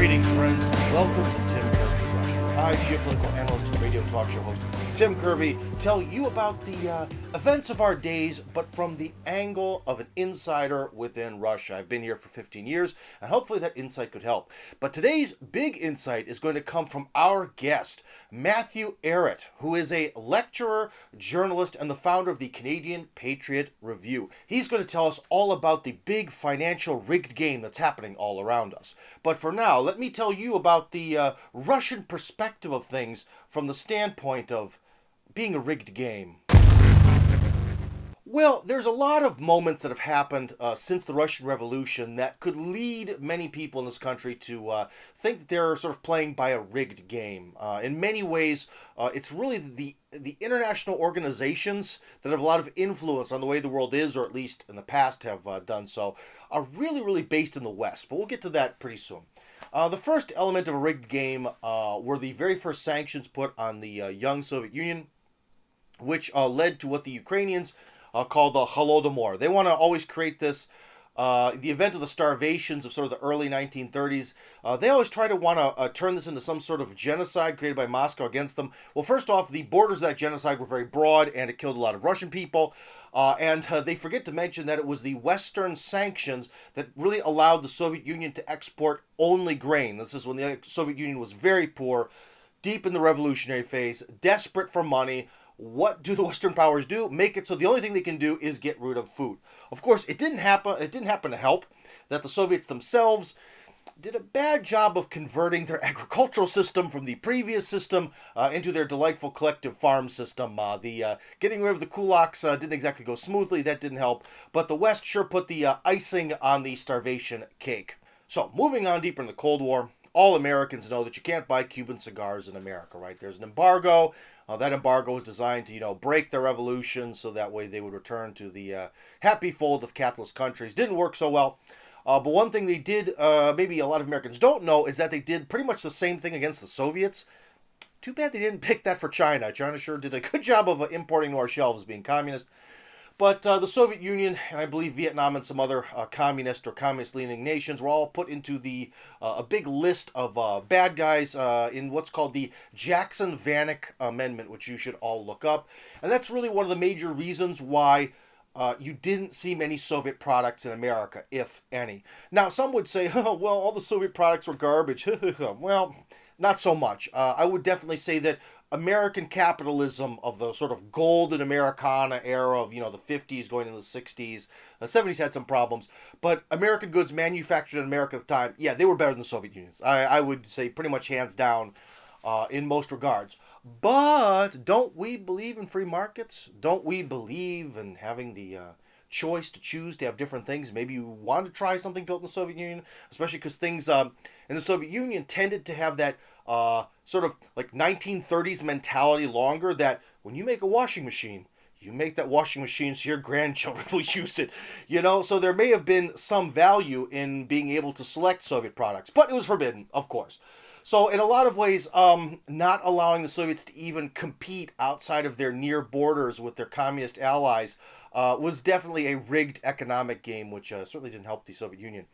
Greetings, friends. Welcome to Tim Kirby Russia. I, geopolitical analyst and radio talk show host Tim Kirby, tell you about the events of our days, but from the angle of an insider within Russia. I've been here for 15 years, and hopefully that insight could help. But today's big insight is going to come from our guest, Matthew Ehret, who is a lecturer, journalist, and the founder of the Canadian Patriot Review. He's going to tell us all about the big financial rigged game that's happening all around us. But for now, let me tell you about the Russian perspective of things from the standpoint of being a rigged game. Well, there's a lot of moments that have happened since the Russian Revolution that could lead many people in this country to think that they're sort of playing by a rigged game. In many ways, it's really the international organizations that have a lot of influence on the way the world is, or at least in the past have done so, are really based in the West. But we'll get to that pretty soon. The first element of a rigged game were the very first sanctions put on the young Soviet Union, which led to what the Ukrainians call the Holodomor. They want to always create this, the event of the starvations of sort of the early 1930s. They always try to want to turn this into some sort of genocide created by Moscow against them. Well, first off, the borders of that genocide were very broad, and it killed a lot of Russian people. And they forget to mention that it was the Western sanctions that really allowed the Soviet Union to export only grain. This is when the Soviet Union was very poor, deep in the revolutionary phase, desperate for money. What do the Western powers do? Make it so the only thing they can do is get rid of food. Of course, it didn't happen to help that the Soviets themselves did a bad job of converting their agricultural system from the previous system into their delightful collective farm system. The getting rid of the kulaks didn't exactly go smoothly. That didn't help. But the West sure put the icing on the starvation cake. So, moving on deeper in the Cold War, all Americans know that you can't buy Cuban cigars in America, right? There's an embargo. That embargo was designed to, break the revolution so that way they would return to the happy fold of capitalist countries. Didn't work so well. But one thing they did, maybe a lot of Americans don't know, is that they did pretty much the same thing against the Soviets. Too bad they didn't pick that for China. China sure did a good job of importing to our shelves, being communist. But the Soviet Union, and I believe Vietnam and some other communist or communist-leaning nations were all put into a big list of bad guys in what's called the Jackson-Vanik Amendment, which you should all look up. And that's really one of the major reasons why you didn't see many Soviet products in America, if any. Now, some would say, oh, well, all the Soviet products were garbage. Well, not so much. I would definitely say that American capitalism of the sort of golden Americana era of, the 50s going into the 60s, the 70s had some problems, but American goods manufactured in America at the time, yeah, they were better than the Soviet Unions. I would say pretty much hands down in most regards. But don't we believe in free markets? Don't we believe in having the choice to choose to have different things? Maybe you want to try something built in the Soviet Union, especially because things in the Soviet Union tended to have that sort of like 1930s mentality longer, that when you make a washing machine, you make that washing machine so your grandchildren will use it. So there may have been some value in being able to select Soviet products, but it was forbidden, of course. So in a lot of ways, not allowing the Soviets to even compete outside of their near borders with their communist allies was definitely a rigged economic game, which certainly didn't help the Soviet Union.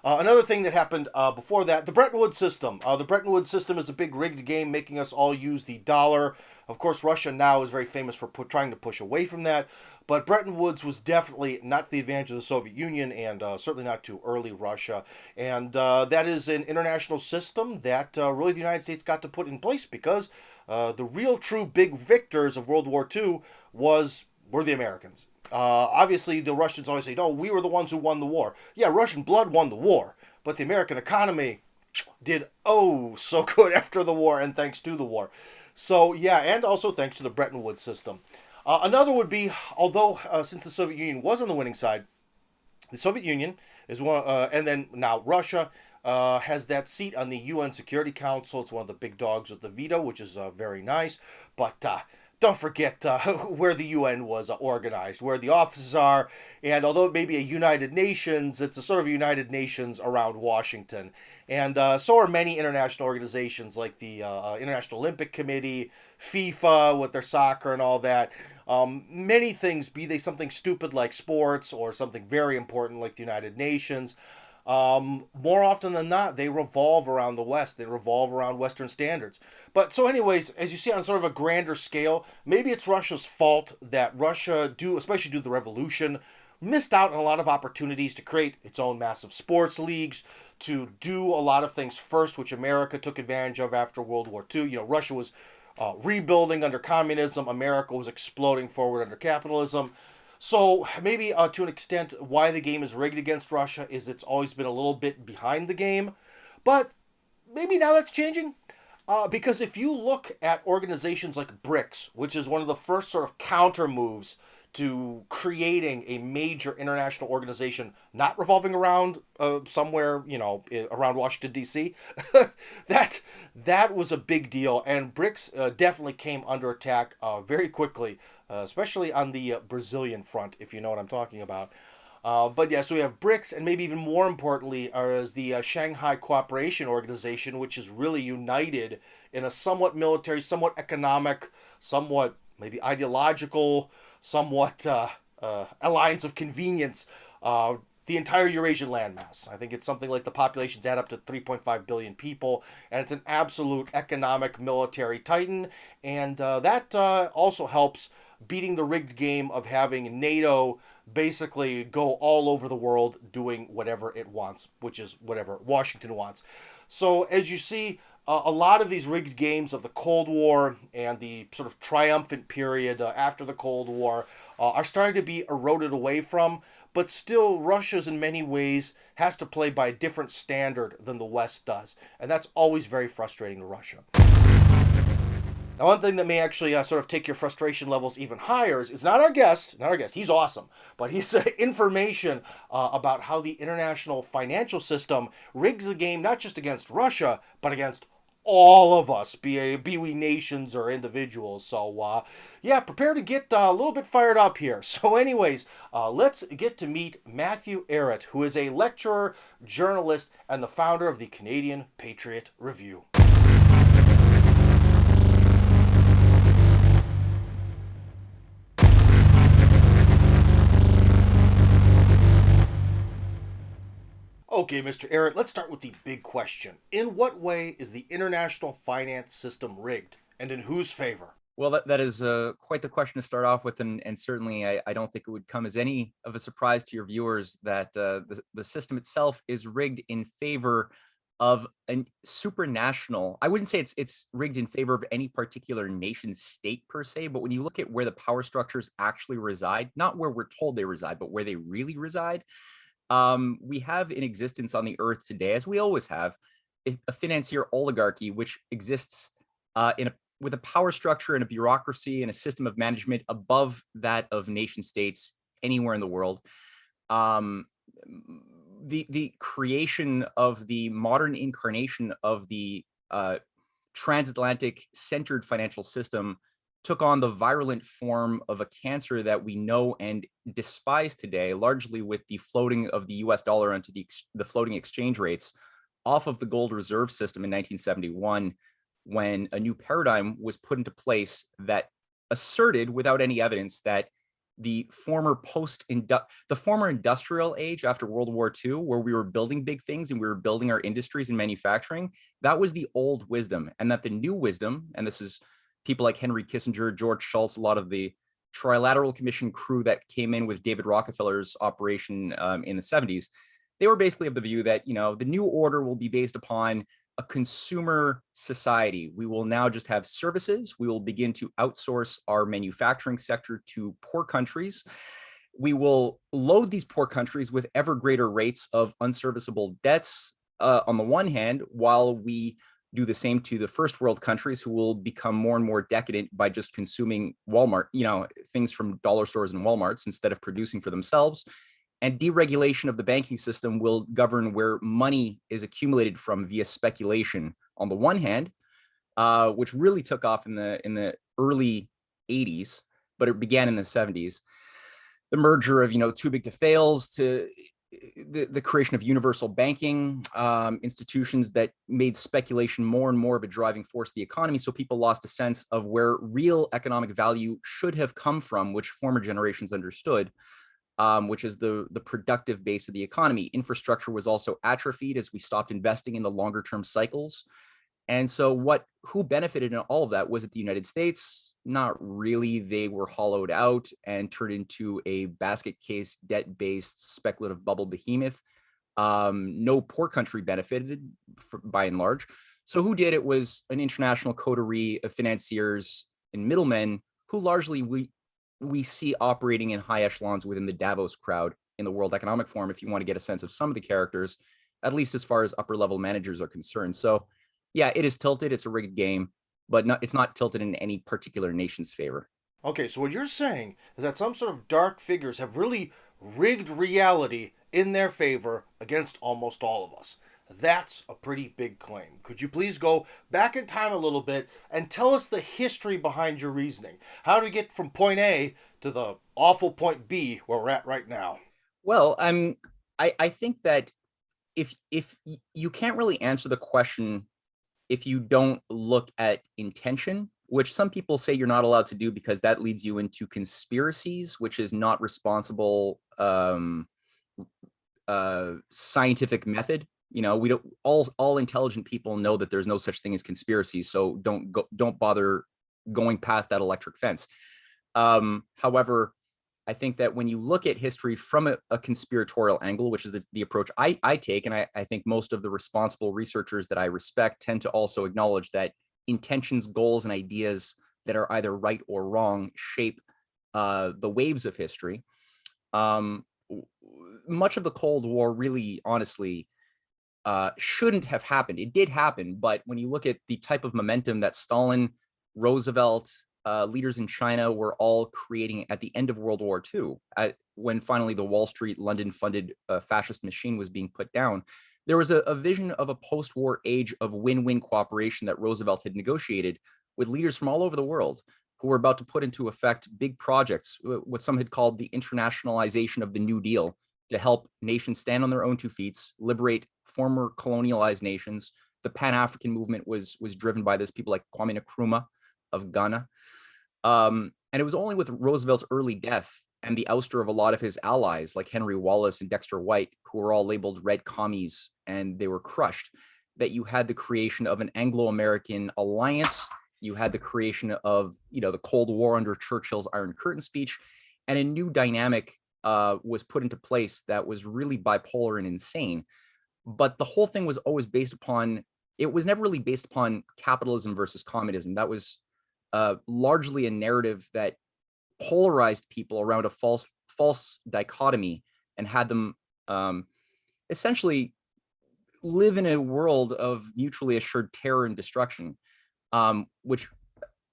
Another thing that happened before that, the Bretton Woods system. The Bretton Woods system is a big rigged game, making us all use the dollar. Of course, Russia now is very famous for trying to push away from that. But Bretton Woods was definitely not to the advantage of the Soviet Union, and certainly not to early Russia. And that is an international system that really the United States got to put in place because the real true big victors of World War II were the Americans. Obviously, the Russians always say, no, we were the ones who won the war. Yeah, Russian blood won the war, but the American economy did so good after the war and thanks to the war. So, yeah, and also thanks to the Bretton Woods system. Another would be, although since the Soviet Union was on the winning side, the Soviet Union is one, and then now Russia has that seat on the UN Security Council. It's one of the big dogs with the veto, which is very nice. But don't forget where the UN was organized, where the offices are. And although it may be a United Nations, it's a sort of United Nations around Washington. And so are many international organizations like the International Olympic Committee, FIFA with their soccer and all that. Many things, be they something stupid like sports or something very important like the United Nations, More often than not, they revolve around the West. They revolve around Western standards. But so, anyways, as you see on sort of a grander scale, maybe it's Russia's fault that Russia, especially due to the revolution, missed out on a lot of opportunities to create its own massive sports leagues, to do a lot of things first, which America took advantage of after World War II. Russia was rebuilding under communism. America was exploding forward under capitalism. So maybe to an extent, why the game is rigged against Russia is it's always been a little bit behind the game. But maybe now that's changing. Because if you look at organizations like BRICS, which is one of the first sort of counter moves to creating a major international organization not revolving around somewhere, around Washington, D.C., that was a big deal. And BRICS definitely came under attack very quickly, especially on the Brazilian front, if you know what I'm talking about. But yeah, so we have BRICS, and maybe even more importantly, is the Shanghai Cooperation Organization, which is really united in a somewhat military, somewhat economic, somewhat maybe ideological, somewhat alliance of convenience. The entire Eurasian landmass. I think it's something like the populations add up to 3.5 billion people, and it's an absolute economic military titan. And that also helps beating the rigged game of having NATO basically go all over the world doing whatever it wants, which is whatever Washington wants. So as you see, a lot of these rigged games of the Cold War and the sort of triumphant period after the Cold War are starting to be eroded away from, but still Russia's in many ways has to play by a different standard than the West does, and that's always very frustrating to Russia. Now, one thing that may actually sort of take your frustration levels even higher is not our guest, he's awesome, but he's information about how the international financial system rigs the game not just against Russia, but against all of us, be we nations or individuals. So, yeah, prepare to get a little bit fired up here. So, anyways, let's get to meet Matthew Ehret, who is a lecturer, journalist, and the founder of the Canadian Patriot Review. Okay, Mr. Ehret, let's start with the big question. In what way is the international finance system rigged, and in whose favor? Well, that is quite the question to start off with, and certainly I don't think it would come as any of a surprise to your viewers that the system itself is rigged in favor of a supranational. I wouldn't say it's rigged in favor of any particular nation state per se, but when you look at where the power structures actually reside, not where we're told they reside, but where they really reside, we have in existence on the earth today, as we always have, a financier oligarchy which exists with a power structure and a bureaucracy and a system of management above that of nation states anywhere in the world. The creation of the modern incarnation of the transatlantic centered financial system took on the virulent form of a cancer that we know and despise today, largely with the floating of the US dollar onto the floating exchange rates off of the gold reserve system in 1971, when a new paradigm was put into place that asserted without any evidence that the former industrial age after World War II, where we were building big things and we were building our industries and manufacturing, that was the old wisdom, and that the new wisdom, and this is people like Henry Kissinger, George Shultz, a lot of the Trilateral Commission crew that came in with David Rockefeller's operation in the 70s, they were basically of the view that, the new order will be based upon a consumer society. We will now just have services. We will begin to outsource our manufacturing sector to poor countries. We will load these poor countries with ever greater rates of unserviceable debts on the one hand, while we do the same to the first world countries, who will become more and more decadent by just consuming Walmart, things from dollar stores and Walmarts instead of producing for themselves. And deregulation of the banking system will govern where money is accumulated from via speculation on the one hand, which really took off in the early 80s, but it began in the 70s. The merger of, too big to fails to the creation of universal banking institutions that made speculation more and more of a driving force of the economy. So people lost a sense of where real economic value should have come from, which former generations understood. which is the productive base of the economy. Infrastructure was also atrophied as we stopped investing in the longer term cycles. And so who benefited in all of that? Was it the United States? Not really. They were hollowed out and turned into a basket case, debt-based speculative bubble behemoth. No poor country benefited by and large. So who did? It was an international coterie of financiers and middlemen who largely we see operating in high echelons within the Davos crowd in the World Economic Forum, if you want to get a sense of some of the characters, at least as far as upper level managers are concerned. So yeah, it is tilted. It's a rigged game, but it's not tilted in any particular nation's favor. Okay, so what you're saying is that some sort of dark figures have really rigged reality in their favor against almost all of us. That's a pretty big claim. Could you please go back in time a little bit and tell us the history behind your reasoning? How do we get from point A to the awful point B where we're at right now? Well, I think that if you can't really answer the question if you don't look at intention, which some people say you're not allowed to do because that leads you into conspiracies, which is not responsible scientific method. You know, we don't all intelligent people know that there's no such thing as conspiracies, so don't bother going past that electric fence. However, I think that when you look at history from a conspiratorial angle, which is the approach I take, and I think most of the responsible researchers that I respect tend to also acknowledge that intentions, goals, and ideas that are either right or wrong shape the waves of history. Much of the Cold War really, honestly, shouldn't have happened. It did happen, but when you look at the type of momentum that Stalin, Roosevelt, leaders in China were all creating at the end of World War II, when finally the Wall Street, London-funded fascist machine was being put down, there was a vision of a post-war age of win-win cooperation that Roosevelt had negotiated with leaders from all over the world who were about to put into effect big projects, what some had called the internationalization of the New Deal, to help nations stand on their own 2 feet, liberate former colonialized nations. The Pan-African movement was driven by this, people like Kwame Nkrumah of Ghana. And it was only with Roosevelt's early death and the ouster of a lot of his allies, like Henry Wallace and Dexter White, who were all labeled red commies, and they were crushed, that you had the creation of an Anglo-American alliance. You had the creation of, the Cold War under Churchill's Iron Curtain speech, and a new dynamic was put into place that was really bipolar and insane. But the whole thing was always it was never really based upon capitalism versus communism. That was largely a narrative that polarized people around a false dichotomy and had them essentially live in a world of mutually assured terror and destruction, which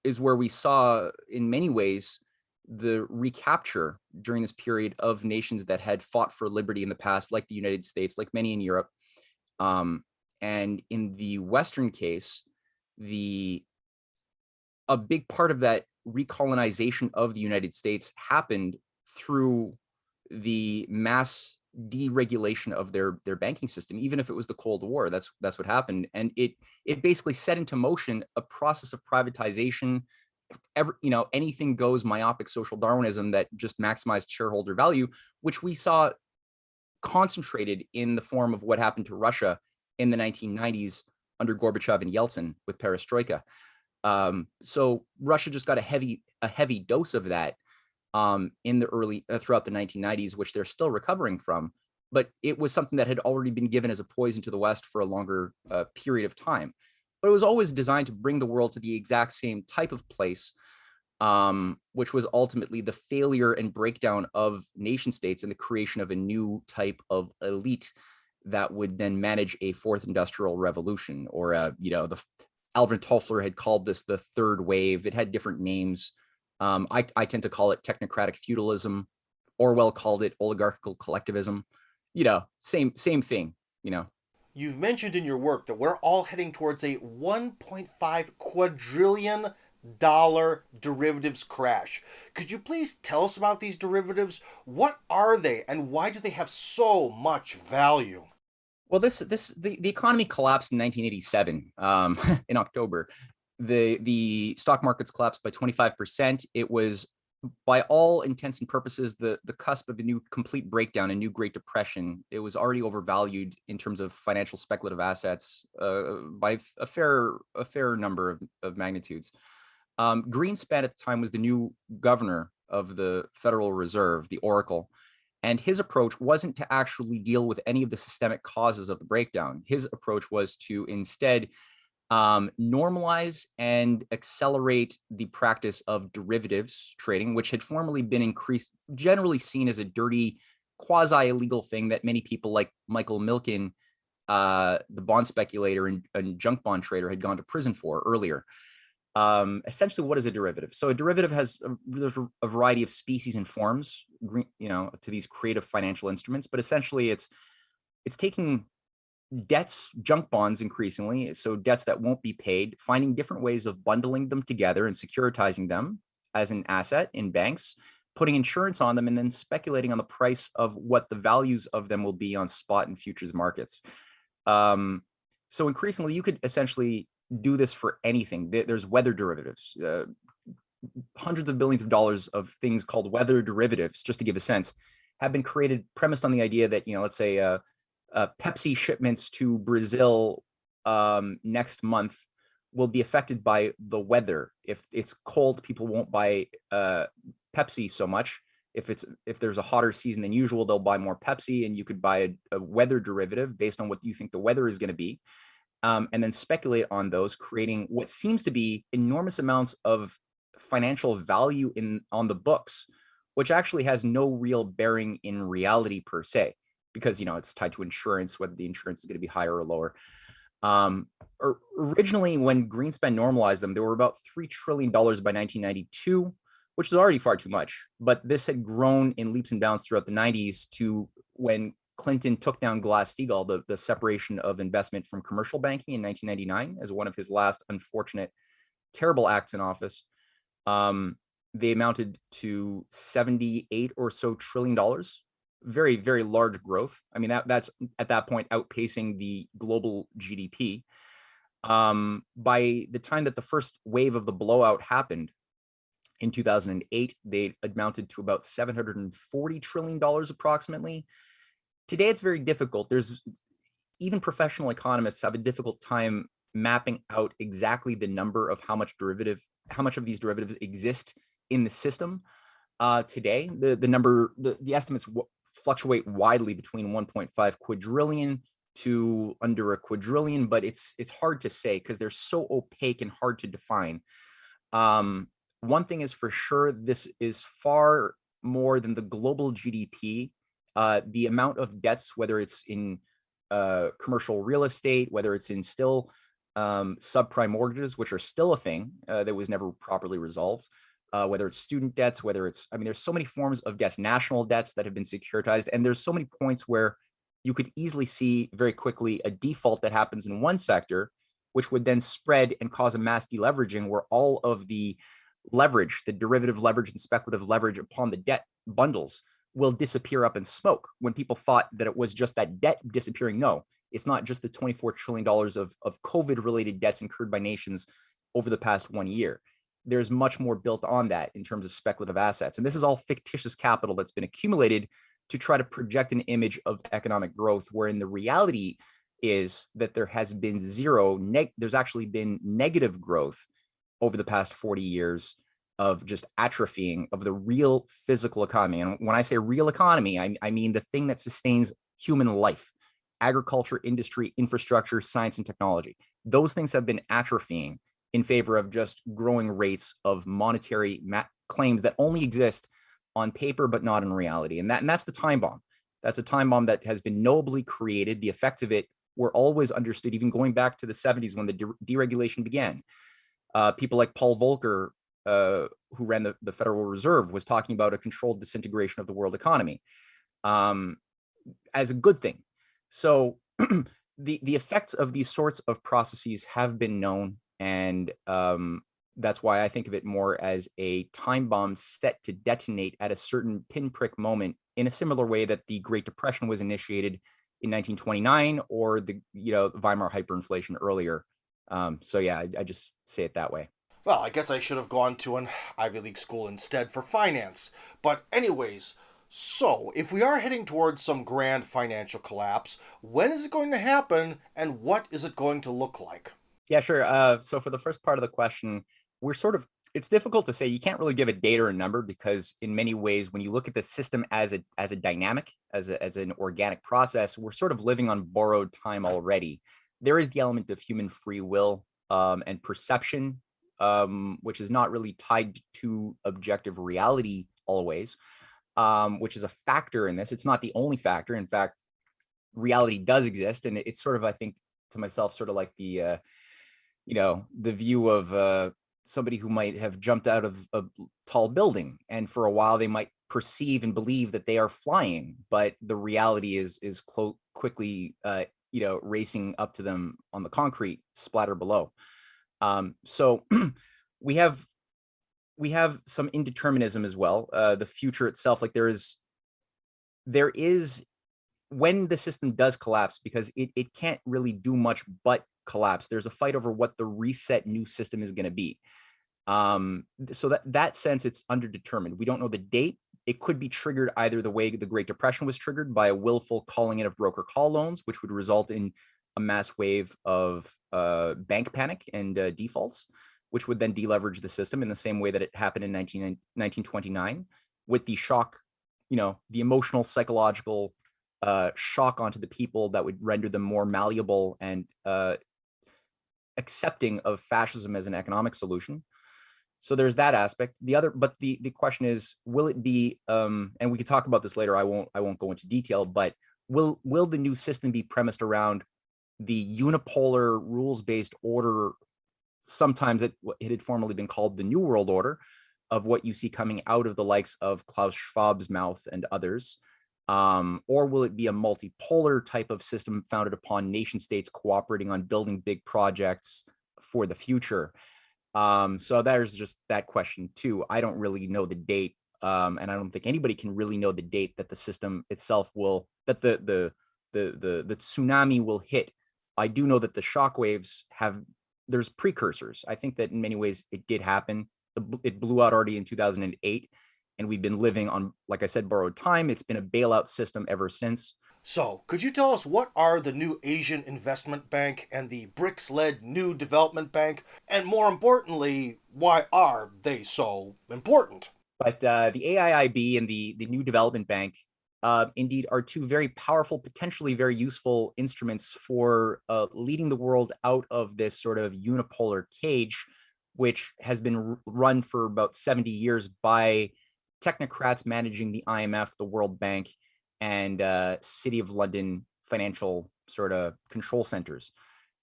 is where we saw in many ways the recapture during this period of nations that had fought for liberty in the past, like the United States, like many in Europe. And in the Western case, a big part of that recolonization of the United States happened through the mass deregulation of their banking system. Even if it was the Cold War, that's what happened, and it basically set into motion a process of privatization. Anything goes myopic social Darwinism that just maximized shareholder value, which we saw concentrated in the form of what happened to Russia in the 1990s under Gorbachev and Yeltsin with perestroika. So Russia just got a heavy dose of that in the early throughout the 1990s, which they're still recovering from. But it was something that had already been given as a poison to the West for a longer period of time. But it was always designed to bring the world to the exact same type of place, which was ultimately the failure and breakdown of nation states and the creation of a new type of elite that would then manage a fourth industrial revolution, or Alvin Toffler had called this the third wave. It had different names. I tend to call it technocratic feudalism. Orwell called it oligarchical collectivism. Same thing. You've mentioned in your work that we're all heading towards a $1.5 quadrillion derivatives crash. Could you please tell us about these derivatives? What are they, and why do they have so much value? Well, the economy collapsed in 1987 in October. The stock markets collapsed by 25%. It was by all intents and purposes, the cusp of a new complete breakdown, a new Great Depression. It was already overvalued in terms of financial speculative assets by a fair number of magnitudes. Greenspan at the time was the new governor of the Federal Reserve, the Oracle, and his approach wasn't to actually deal with any of the systemic causes of the breakdown. His approach was to instead normalize and accelerate the practice of derivatives trading, which had formerly been generally seen as a dirty, quasi-illegal thing that many people like Michael Milken, the bond speculator and junk bond trader, had gone to prison for earlier. Essentially, what is a derivative? So a derivative has a variety of species and forms, to these creative financial instruments, but essentially it's taking debts, junk bonds increasingly, so debts that won't be paid, finding different ways of bundling them together and securitizing them as an asset in banks, putting insurance on them, and then speculating on the price of what the values of them will be on spot and futures markets. So increasingly, you could essentially do this for anything. There's weather derivatives, hundreds of billions of dollars of things called weather derivatives, just to give a sense, have been created premised on the idea that, let's say Pepsi shipments to Brazil next month will be affected by the weather. If it's cold, people won't buy Pepsi so much. If there's a hotter season than usual, they'll buy more Pepsi, and you could buy a weather derivative based on what you think the weather is going to be, and then speculate on those, creating what seems to be enormous amounts of financial value on the books, which actually has no real bearing in reality per se, because it's tied to insurance, whether the insurance is going to be higher or lower. Originally, when Greenspan normalized them, they were about $3 trillion by 1992, which is already far too much. But this had grown in leaps and bounds throughout the 90s to when Clinton took down Glass-Steagall, the separation of investment from commercial banking in 1999 as one of his last unfortunate, terrible acts in office. They amounted to 78 or so trillion dollars. Very, very large growth. I mean, that's at that point outpacing the global GDP. By the time that the first wave of the blowout happened in 2008, they amounted to about $740 trillion approximately. Today, it's very difficult. Even professional economists have a difficult time mapping out exactly the number of how much of these derivatives exist in the system today. The estimates fluctuate widely between 1.5 quadrillion to under a quadrillion, but it's hard to say because they're so opaque and hard to define. One thing is for sure, this is far more than the global GDP. The amount of debts, whether it's in commercial real estate, whether it's in still subprime mortgages, which are still a thing that was never properly resolved, whether it's student debts, there's so many forms of debts, national debts that have been securitized. And there's so many points where you could easily see very quickly a default that happens in one sector, which would then spread and cause a mass deleveraging where all of the leverage, the derivative leverage and speculative leverage upon the debt bundles will disappear up in smoke. When people thought that it was just that debt disappearing, no, it's not just the $24 trillion of COVID-related debts incurred by nations over the past 1 year. There's much more built on that in terms of speculative assets. And this is all fictitious capital that's been accumulated to try to project an image of economic growth, wherein the reality is that there has been there's actually been negative growth over the past 40 years of just atrophying of the real physical economy. And when I say real economy, I mean the thing that sustains human life: agriculture, industry, infrastructure, science, and technology. Those things have been atrophying in favor of just growing rates of monetary claims that only exist on paper, but not in reality. And that's the time bomb. That's a time bomb that has been nobly created. The effects of it were always understood, even going back to the 70s when the deregulation began. People like Paul Volcker, who ran the Federal Reserve, was talking about a controlled disintegration of the world economy as a good thing. So the effects of these sorts of processes have been known, and that's why I think of it more as a time bomb set to detonate at a certain pinprick moment, in a similar way that the Great Depression was initiated in 1929, or the Weimar hyperinflation earlier. So yeah, I just say it that way. Well, I guess I should have gone to an Ivy League school instead for finance. But, anyways, so if we are heading towards some grand financial collapse, when is it going to happen and what is it going to look like? Yeah, sure. So for the first part of the question, we're sort of it's difficult to say. You can't really give a date or a number because in many ways, when you look at the system as a dynamic, as an organic process, we're sort of living on borrowed time already. There is the element of human free will and perception, which is not really tied to objective reality always, which is a factor in this. It's not the only factor. In fact, reality does exist, and it's sort of, I think, to myself, sort of like the the view of somebody who might have jumped out of a tall building, and for a while they might perceive and believe that they are flying, but the reality is quickly racing up to them on the concrete splatter below. So we have some indeterminism as well. The future itself, like there is when the system does collapse, because it can't really do much but collapse. There's a fight over what the reset new system is going to be. So that sense, it's underdetermined. We don't know the date. It could be triggered either the way the Great Depression was triggered, by a willful calling in of broker call loans, which would result in a mass wave of bank panic and defaults, which would then deleverage the system in the same way that it happened in 1929, with the shock, the emotional, psychological shock onto the people that would render them more malleable and accepting of fascism as an economic solution. So there's that aspect. But the question is, will it be? And we could talk about this later. I won't go into detail. But will the new system be premised around the unipolar rules-based order? Sometimes it had formerly been called the New World Order, of what you see coming out of the likes of Klaus Schwab's mouth and others. Or will it be a multipolar type of system founded upon nation states cooperating on building big projects for the future? So there's just that question too. I don't really know the date, and I don't think anybody can really know the date that the system itself that the tsunami will hit. I do know that the shockwaves there's precursors. I think that in many ways it did happen. It blew out already in 2008. And we've been living on, like I said, borrowed time. It's been a bailout system ever since. So, could you tell us what are the new Asian Investment Bank and the BRICS led New Development Bank? And more importantly, why are they so important? But the AIIB and the New Development Bank indeed are two very powerful, potentially very useful instruments for leading the world out of this sort of unipolar cage, which has been run for about 70 years by technocrats managing the IMF, the World Bank, and City of London financial sort of control centers.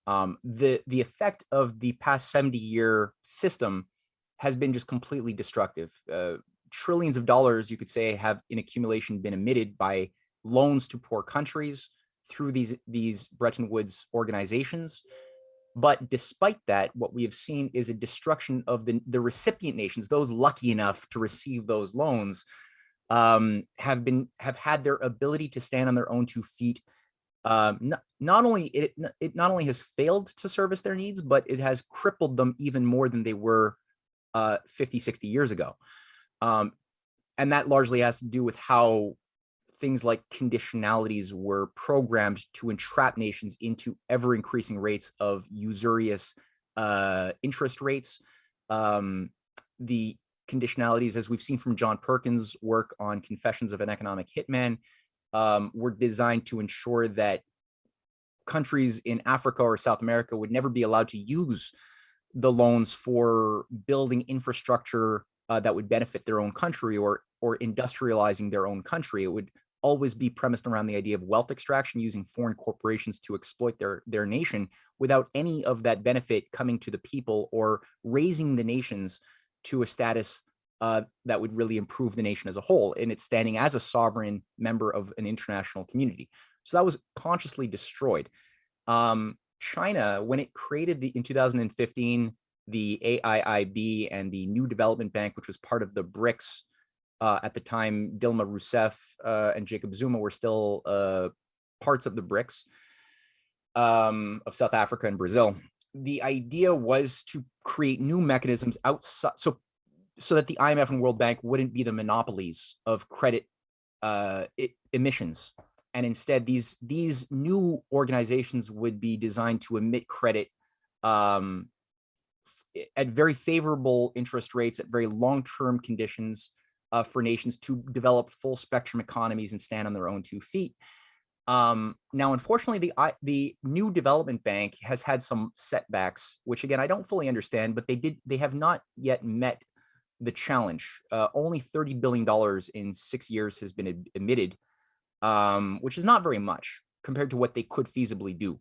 The effect of the past 70-year system has been just completely destructive. Trillions of dollars, you could say, have in accumulation been emitted by loans to poor countries through these Bretton Woods organizations. But despite that, what we have seen is a destruction of the recipient nations, those lucky enough to receive those loans, have had their ability to stand on their own 2 feet. Not only it not only has failed to service their needs, but it has crippled them even more than they were 50, 60 years ago. And that largely has to do with how things like conditionalities were programmed to entrap nations into ever increasing rates of usurious interest rates. The conditionalities, as we've seen from John Perkins' work on Confessions of an Economic Hitman, were designed to ensure that countries in Africa or South America would never be allowed to use the loans for building infrastructure that would benefit their own country, or industrializing their own country. It would always be premised around the idea of wealth extraction, using foreign corporations to exploit their nation without any of that benefit coming to the people or raising the nations to a status that would really improve the nation as a whole in its standing as a sovereign member of an international community. So that was consciously destroyed. China, when it created in 2015 the AIIB and the New Development Bank, which was part of the BRICS, at the time, Dilma Rousseff and Jacob Zuma were still parts of the BRICS of South Africa and Brazil. the idea was to create new mechanisms outside, so that the IMF and World Bank wouldn't be the monopolies of credit emissions, and instead these new organizations would be designed to emit credit um, at very favorable interest rates, at very long-term conditions, for nations to develop full spectrum economies and stand on their own 2 feet. Now, unfortunately, the new development bank has had some setbacks, which again I don't fully understand, but they have not yet met the challenge. Only $30 billion in 6 years has been emitted, which is not very much compared to what they could feasibly do.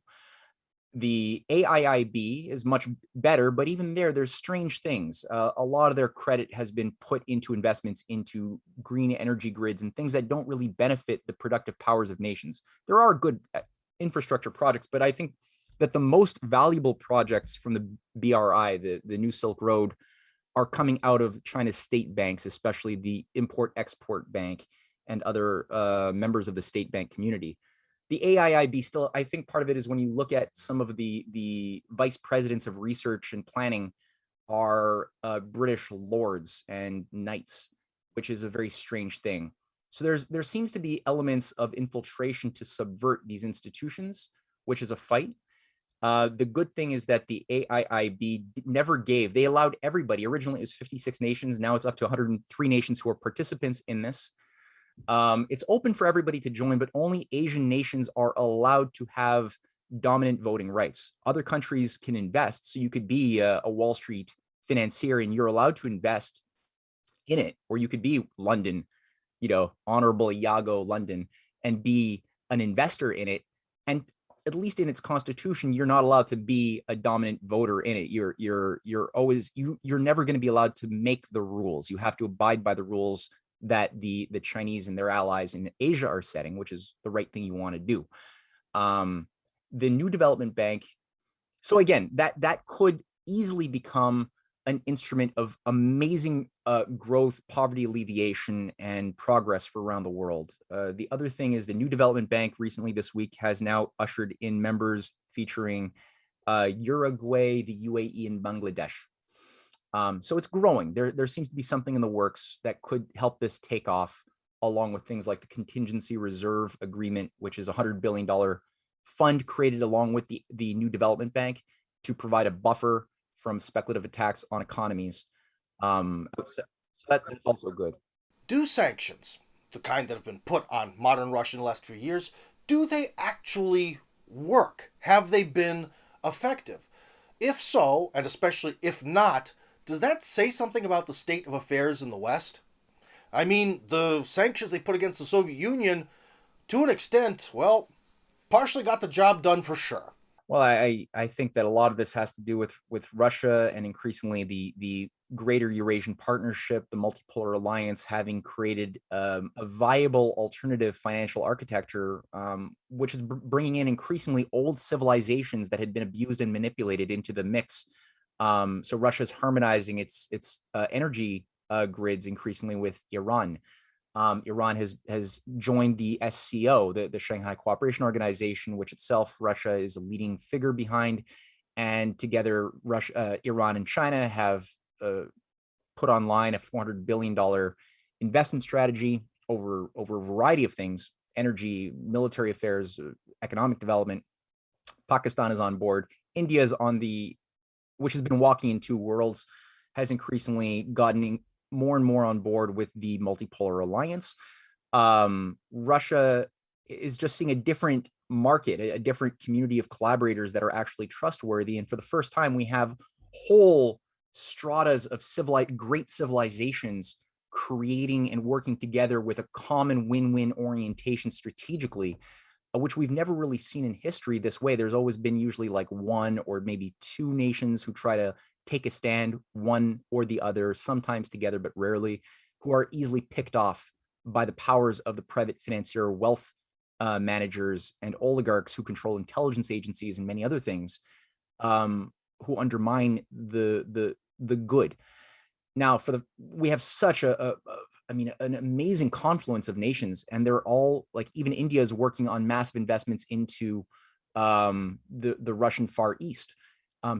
The AIIB is much better, but even there's strange things. A lot of their credit has been put into investments into green energy grids and things that don't really benefit the productive powers of nations. There are good infrastructure projects, but I think that the most valuable projects from the BRI, the New Silk Road, are coming out of China's state banks, especially the Import-Export Bank and other members of the state bank community. The AIIB still, I think part of it is when you look at some of the vice presidents of research and planning are British lords and knights, which is a very strange thing. So there seems to be elements of infiltration to subvert these institutions, which is a fight. The good thing is that the AIIB never gave. They allowed everybody. Originally, it was 56 nations. Now it's up to 103 nations who are participants in this. It's open for everybody to join, but only Asian nations are allowed to have dominant voting rights. Other countries can invest. So you could be a Wall Street financier and you're allowed to invest in it, or you could be London, Honorable Iago London, and be an investor in it. And at least in its constitution, you're not allowed to be a dominant voter in it. You're never going to be allowed to make the rules. You have to abide by the rules that the Chinese and their allies in Asia are setting, which is the right thing you want to do. The new development bank. So again, that could easily become an instrument of amazing growth, poverty alleviation, and progress for around the world. The other thing is the new development bank recently this week has now ushered in members featuring Uruguay, the UAE, and Bangladesh. So it's growing. There seems to be something in the works that could help this take off, along with things like the contingency reserve agreement, which is a $100 billion fund created along with the new development bank to provide a buffer from speculative attacks on economies. So that's also good. Do sanctions, the kind that have been put on modern Russia in the last few years, do they actually work? Have they been effective? If so, and especially if not, does that say something about the state of affairs in the West? I mean, the sanctions they put against the Soviet Union, to an extent, well, partially got the job done for sure. Well, I think that a lot of this has to do with Russia and increasingly the greater Eurasian partnership, the multipolar alliance having created a viable alternative financial architecture, which is bringing in increasingly old civilizations that had been abused and manipulated into the mix. So Russia is harmonizing its energy grids increasingly with Iran. Iran has joined the SCO, the Shanghai Cooperation Organization, which itself Russia is a leading figure behind. And together, Iran and China have put online a $400 billion investment strategy over a variety of things: energy, military affairs, economic development. Pakistan is on board. India is which has been walking in two worlds, has increasingly gotten more and more on board with the multipolar alliance. Russia is just seeing a different market, a different community of collaborators that are actually trustworthy. And for the first time, we have whole stratas of great civilizations creating and working together with a common win-win orientation strategically, which we've never really seen in history this way. There's always been usually like one or maybe two nations who try to take a stand, one or the other, sometimes together, but rarely, who are easily picked off by the powers of the private financier, wealth managers, and oligarchs who control intelligence agencies and many other things, who undermine the good. Now, we have such an amazing confluence of nations, and they're all like, even India is working on massive investments into the Russian Far East.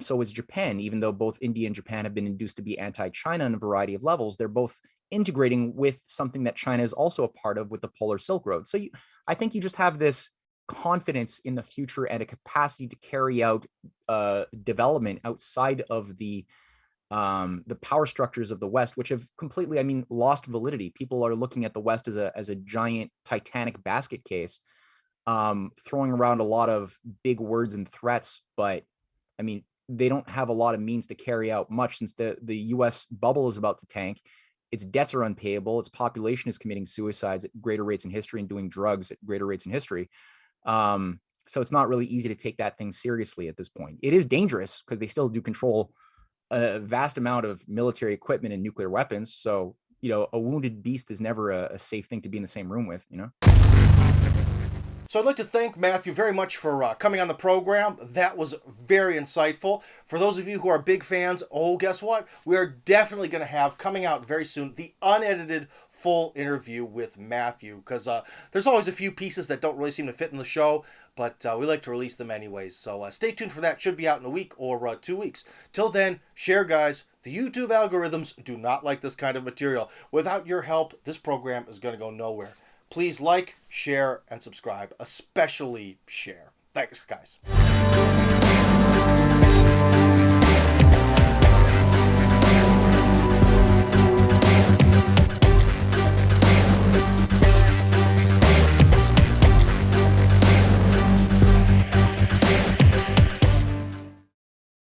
So is Japan. Even though both India and Japan have been induced to be anti-China on a variety of levels, they're both integrating with something that China is also a part of, with the Polar Silk Road. So I think you just have this confidence in the future and a capacity to carry out development outside of the power structures of the West, which have completely, I mean, lost validity. People are looking at the West as a giant Titanic basket case, throwing around a lot of big words and threats, but I mean, they don't have a lot of means to carry out much, since the U.S. bubble is about to tank. Its debts are unpayable. Its population is committing suicides at greater rates in history and doing drugs at greater rates in history. So it's not really easy to take that thing seriously at this point. It is dangerous because they still do control a vast amount of military equipment and nuclear weapons. So, a wounded beast is never a safe thing to be in the same room with, So I'd like to thank Matthew very much for coming on the program. That was very insightful. For those of you who are big fans, guess what? We are definitely going to have, coming out very soon, the unedited full interview with Matthew, because there's always a few pieces that don't really seem to fit in the show, but we like to release them anyways. So stay tuned for that. Should be out in a week or 2 weeks. Till then, share, guys. The YouTube algorithms do not like this kind of material. Without your help, this program is going to go nowhere. Please like, share, and subscribe, especially share. Thanks, guys.